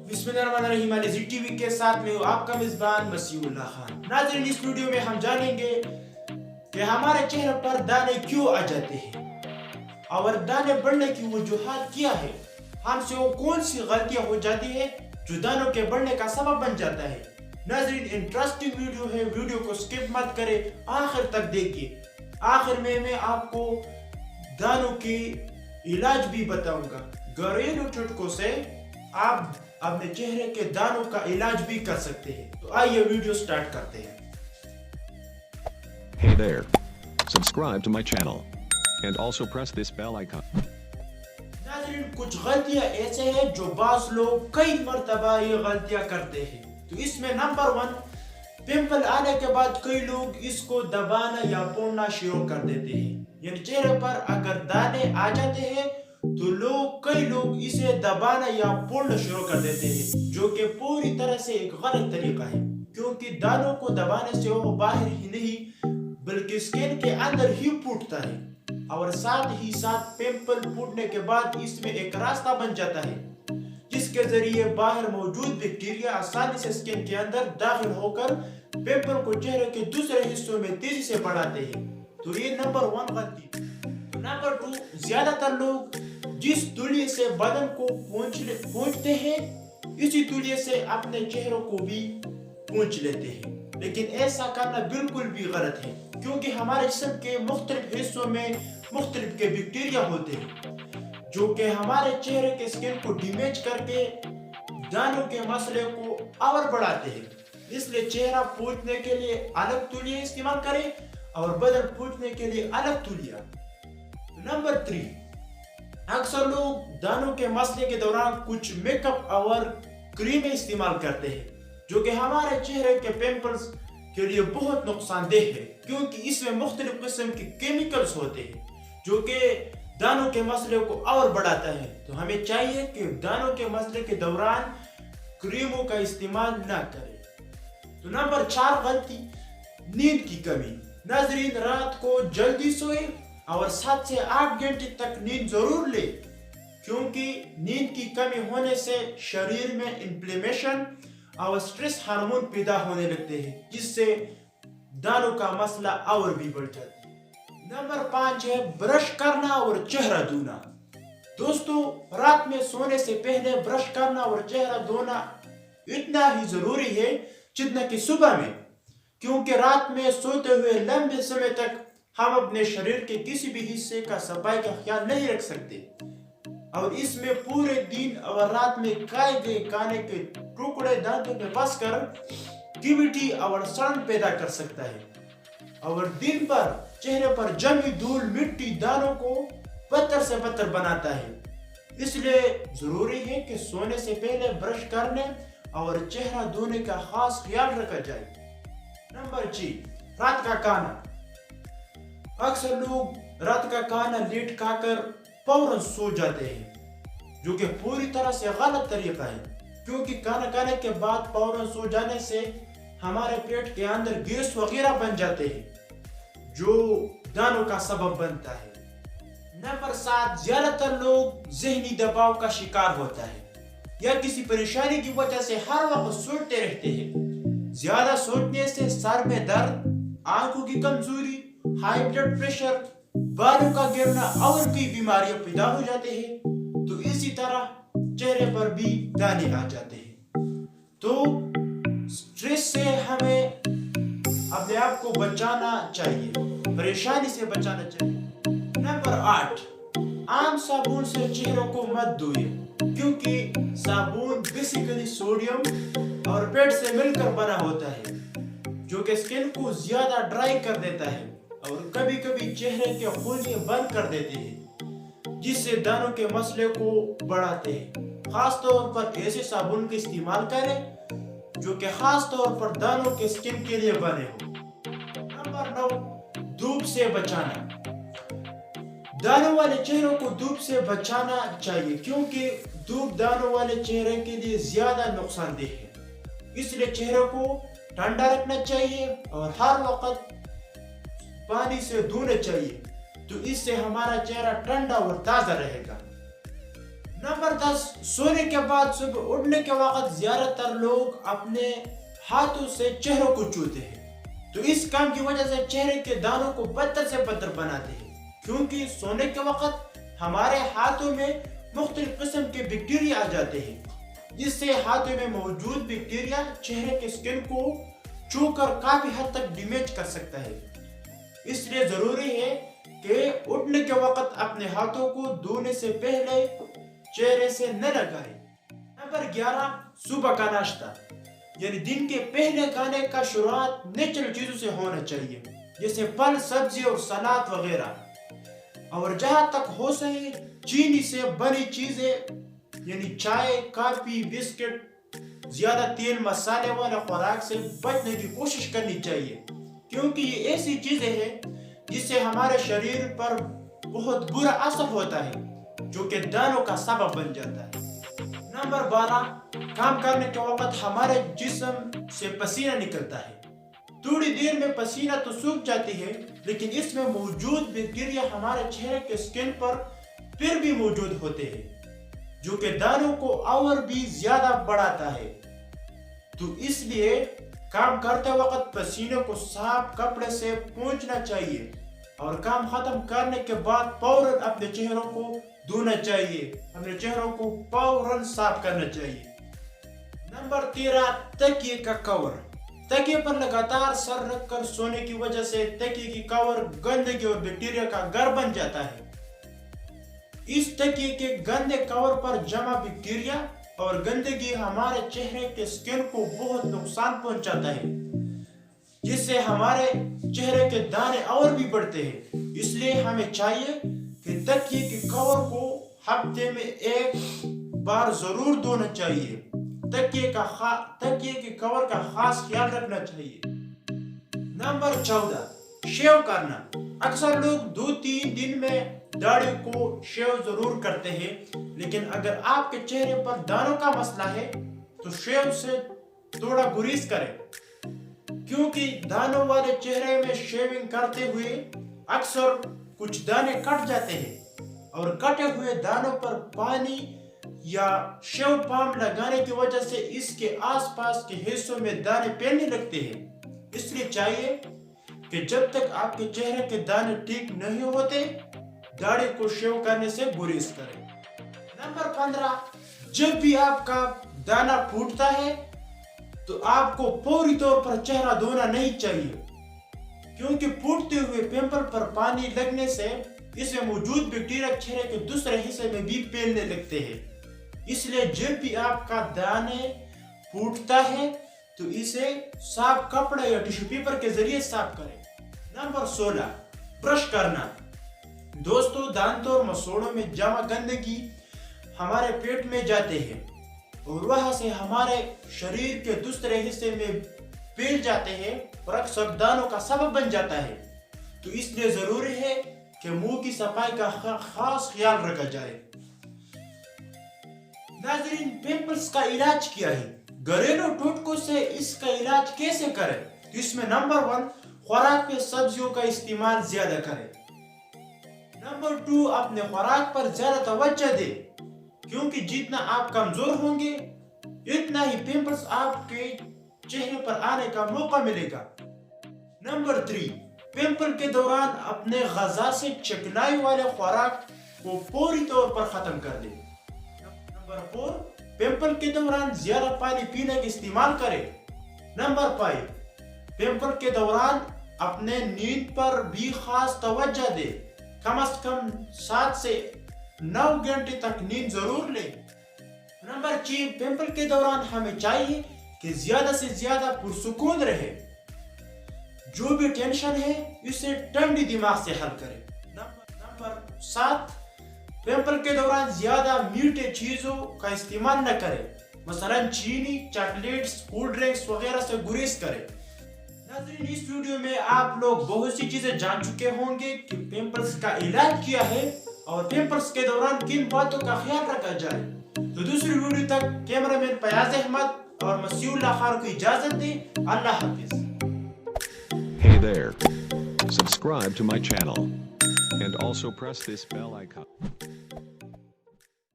बिस्मिल्लाहिर्रहमानिर्रहीम जी टीवी के साथ में हूँ आपका मेजबान मसीहुल्लाह खान। नाज़रीन, इस वीडियो में हम जानेंगे कि हमारे चेहरे पर दाने क्यों आ जाते हैं और दाने बढ़ने की वजूहात क्या है, हमसे वो कौन सी गलतियां हो जाती है जो दानों के बढ़ने का सबब बन जाता है। नाज़रीन, इंटरेस्टिंग वीडियो है, वीडियो को स्किप मत करें, आखिर तक देखिए। आखिर में मैं आपको दानों के इलाज भी बताऊंगा। घरेलू टुटकों से आप अपने चेहरे के दानों का इलाज भी कर सकते हैं। तो आइए वीडियो स्टार्ट करते हैं। Hey there. Subscribe to my channel. And also press this bell icon. नाज़रीन, कुछ गलतियां ऐसे हैं जो बाज़ लोग कई मर्तबा ये गलतियां करते हैं। तो इसमें नंबर 1, पिंपल आने के बाद कई लोग इसको दबाना या पोड़ना शुरू कर देते हैं। यानी चेहरे पर अगर दाने आ जाते हैं तो कई लोग इसे दबाना या पोड़ना शुरू कर देते हैं, जो कि पूरी तरह से एक गलत तरीका है, क्योंकि दानों को दबाने से वो बाहर ही नहीं बल्कि स्किन के अंदर ही फूटता है और साथ ही साथ पिंपल फूटने के बाद इसमें एक रास्ता बन जाता है जिसके जरिए बाहर मौजूद बैक्टीरिया आसानी से स्किन के अंदर दाखिल होकर पिंपल को चेहरे के दूसरे हिस्सों में तेजी से बढ़ाते हैं। तो ये नंबर 1 गलती। नंबर 2, ज्यादातर लोग जिस तुलिये से बदन को पोंछते हैं इसी तुलिये से अपने चेहरों को भी पोंछ लेते हैं, लेकिन ऐसा करना बिल्कुल भी गलत है, क्योंकि हमारे जिस्म के मुख्तलिफ हिस्सों में मुख्तलिफ के बैक्टीरिया होते हैं जो कि हमारे चेहरे के स्किन को डैमेज करके दानों के मसले को और बढ़ाते हैं। इसलिए चेहरा पोंछने के लिए अलग तुलिया इस्तेमाल करें और बदन पोंछने के लिए अलग तुलिया। नंबर 3, अक्सर लोग दानों के मसले के दौरान कुछ मेकअप और क्रीमें इस्तेमाल करते हैं जो कि हमारे चेहरे के पिंपल्स के लिए बहुत नुकसानदेह है, क्योंकि इसमें मुख्तलिफ किस्म के केमिकल्स होते हैं जो कि दानों के मसले को और बढ़ाता है। तो हमें चाहिए कि दानों के मसले के दौरान क्रीमों का इस्तेमाल ना करें। तो नंबर 4 गलती, नींद की कमी। नाज़रीन, रात को जल्दी सोए और 7 से 8 घंटे तक नींद जरूर ले, क्योंकि नींद की कमी होने से शरीर में इन्फ्लेमेशन और स्ट्रेस हार्मोन पैदा होने लगते हैं, जिससे दानों का मसला और भी बढ़ जाता है। नंबर 5 है ब्रश करना और चेहरा धोना। दोस्तों, रात में सोने से पहले ब्रश करना और चेहरा धोना इतना ही जरूरी है जितना कि सुबह में, क्योंकि रात में सोते हुए लंबे समय तक हम अपने शरीर के किसी भी हिस्से का सफाई का ख्याल नहीं रख सकते और इसमें पूरे दिन और रात में खाए गए खाने के टुकड़े दांतों में फंसकर कैविटी और सड़न पैदा कर सकता है और दिन भर चेहरे पर जमी धूल मिट्टी दानों को पत्थर से पत्थर बनाता है। इसलिए जरूरी है कि सोने से पहले ब्रश करने और चेहरा धोने का खास ख्याल रखा जाए। नंबर 6, रात का खाना। अक्सर लोग रात का खाना लेट खाकर फौरन सो जाते हैं, जो कि पूरी तरह से गलत तरीका है, क्योंकि खाना खाने के बाद फौरन सो जाने से हमारे पेट के अंदर गैस वगैरह बन जाते हैं जो दानों का सबब बनता है। नंबर 7, ज्यादातर लोग ज़हनी दबाव का शिकार होता है या किसी परेशानी की वजह से हर वक्त सोचते रहते हैं। ज्यादा सोचने से सर में दर्द, आंखों की कमजोरी, हाई ब्लड प्रेशर, बालों का गिरना और कई बीमारियां पैदा हो जाते हैं। तो इसी तरह चेहरे पर भी दाने आ जाते हैं। तो स्ट्रेस से हमें अपने आप को बचाना चाहिए, परेशानी से बचाना चाहिए। नंबर 8, आम साबुन से चेहरों को मत धोइए, क्योंकि साबुन बेसिकली सोडियम और पेट से मिलकर बना होता है जो कि स्किन को ज्यादा ड्राई कर देता है और कभी कभी चेहरे के खूलियां बंद कर देते हैं, जिससे दानों के मसले को बढ़ाते हैं। खास तौर पर ऐसे साबुन का इस्तेमाल करें जो कि खास तौर पर दानों के स्किन के लिए बने हो। नंबर 9, धूप से बचाना। दानों वाले चेहरों को धूप से बचाना चाहिए, क्योंकि धूप दानों वाले चेहरे के लिए ज्यादा नुकसानदेह है। इसलिए चेहरे को ठंडा रखना चाहिए और हर वक्त पानी से धोना चाहिए, तो इससे हमारा चेहरा ठंडा और ताजा रहेगा। نمبر 10، سونے کے بعد صبح اٹھنے کے وقت زیادہ تر لوگ اپنے ہاتھوں سے چہروں کو چھوتے ہیں، تو اس کام کی وجہ سے چہرے کے دانوں کو بدتر سے بدتر بناتے ہیں، کیونکہ سونے کے وقت ہمارے ہاتھوں میں مختلف قسم کے بیکٹیریا آ جاتے ہیں، جس سے ہاتھوں میں موجود بیکٹیریا چہرے کے سکن کو چھو کر کافی حد تک ڈیمیج کر سکتا ہے۔ اس لیے ضروری ہے کہ اٹھنے کے وقت اپنے ہاتھوں کو دھونے سے پہلے چہرے سے نہ لگائیں۔ نمبر 11، صبح کا ناشتہ، یعنی دن کے پہلے کھانے کا شروعات نیچرل چیزوں سے ہونا چاہیے، جیسے پھل، سبزی اور سلاد وغیرہ، اور جہاں تک ہو سکے چینی سے بنی چیزیں یعنی چائے، کافی، بسکٹ، زیادہ تیل مسالے والے خوراک سے بچنے کی کوشش کرنی چاہیے، کیونکہ یہ ایسی چیزیں ہیں جس سے ہمارے شریر پر بہت برا اثر ہوتا ہے، جو کہ دانوں کا سبب بن جاتا ہے۔ نمبر 12، کام کرنے کے وقت ہمارے جسم سے پسینہ نکلتا ہے، تھوڑی دیر میں پسینہ تو سوکھ جاتی ہے، لیکن اس میں موجود بیکٹیریا ہمارے چہرے کے سکن پر پھر بھی موجود ہوتے ہیں، جو کہ دانوں کو اور بھی زیادہ بڑھاتا ہے۔ تو اس لیے کام کرتے وقت پسینے کو صاف کپڑے سے پونچھنا چاہیے، اور کام ختم کرنے کے بعد فوراً اپنے چہروں کو دھونا چاہیے، اپنے چہروں کو فوراً صاف کرنا چاہیے۔ نمبر 13، تکیے کا کور۔ تکیے پر لگاتار سر رکھ کر سونے کی وجہ سے تکیے کی کور گندگی اور بیکٹیریا کا گھر بن جاتا ہے۔ اس تکیے کے گندے کور پر جمع بیکٹیریا اور گندگی ہمارے چہرے کے سکن کو بہت نقصان پہنچاتا ہے، جس سے ہمارے چہرے کے دانے اور بھی بڑھتے ہیں۔ اس لیے ہمیں چاہیے کہ تکیے کے کور کو ہفتے میں ایک بار ضرور دھونا چاہیے۔ تکیے کے کور کا خاص خیال رکھنا چاہیے۔ نمبر 14، شیو کرنا۔ اکثر لوگ 2-3 دن میں داڑھی کو شیو ضرور کرتے ہیں، لیکن اگر آپ کے چہرے پر دانوں کا مسئلہ ہے تو شیو سے تھوڑا گریز کریں، کیونکہ دانوں والے چہرے میں شیونگ کرتے ہوئے اکثر کچھ دانے کٹ جاتے ہیں، اور کٹے ہوئے دانوں پر پانی یا شیو پام لگانے کی وجہ سے اس کے آس پاس کے حصوں میں دانے پھیلنے لگتے ہیں۔ اس لیے چاہیے کہ جب تک آپ کے چہرے کے دانے ٹھیک نہیں ہوتے، داڑھی کو شیو کرنے سے گریز کریں۔ نمبر 15، جب بھی آپ کا دانا پھوٹتا ہے تو آپ کو فوری طور پر چہرہ دھونا نہیں چاہیے، کیونکہ پھوٹتے ہوئے پمپل پر پانی لگنے سے اس میں موجود بیکٹیریا چہرے کے دوسرے حصے میں بھی پھیلنے لگتے ہیں۔ اس لیے جب بھی آپ کا دانے پھوٹتا ہے تو اسے صاف کپڑے یا ٹیشو پیپر کے ذریعے صاف کریں۔ نمبر 16، برش کرنا۔ دوستو، دانتوں اور مسوڑوں میں جمع گندگی ہمارے پیٹ میں جاتے ہیں اور وہاں سے ہمارے شریر کے دوسرے حصے میں پھیل جاتے ہیں اور اکثر دانوں کا سبب بن جاتا ہے۔ تو اس لیے ضروری ہے کہ منہ کی صفائی کا خاص خیال رکھا جائے۔ ناظرین، پمپلز کا علاج کیا ہے؟ گھریلو ٹوٹکوں سے اس کا علاج کیسے کریں؟ اس میں نمبر 1، خوراک پہ سبزیوں کا استعمال زیادہ کریں۔ نمبر 2، اپنے خوراک پر زیادہ توجہ دیں، کیونکہ جتنا آپ کمزور ہوں گے اتنا ہی پمپلز آپ کے چہرے پر آنے کا موقع ملے گا۔ نمبر 3، پمپل کے دوران اپنے غذا سے چکنائی والے خوراک کو فوری طور پر ختم کر دیں۔ نمبر 4، پمپل کے دوران زیادہ پانی پینے کا استعمال کریں۔ نمبر 5، پمپل کے دوران اپنے نیند پر بھی خاص توجہ دیں، کم از کم 7 سے 9 گھنٹے تک نیند ضرور لیں۔ نمبر 6، پمپل کے دوران ہمیں چاہیے کہ زیادہ سے زیادہ پرسکون رہے، جو بھی ٹینشن ہے اسے ٹھنڈی دماغ سے حل کریں۔ نمبر 7، پمپل کے دوران زیادہ میٹھے چیزوں کا استعمال نہ کریں، مثلا چینی، چاکلیٹس، کولڈ ڈرنکس وغیرہ سے گریز کریں۔ ناظرین، اس ویڈیو میں آپ لوگ بہت سی چیزیں جان چکے ہوں گے کہ پمپلز کا علاج کیا ہے اور پمپلز کے دوران کن باتوں کا خیال رکھا جائے۔ تو دوسری ویڈیو تک کیمرہ مین فیاض احمد اور مسیح اللہ خان کو اجازت دیں۔ اللہ حافظ۔ Hey there. Subscribe to my channel. And also press this bell icon.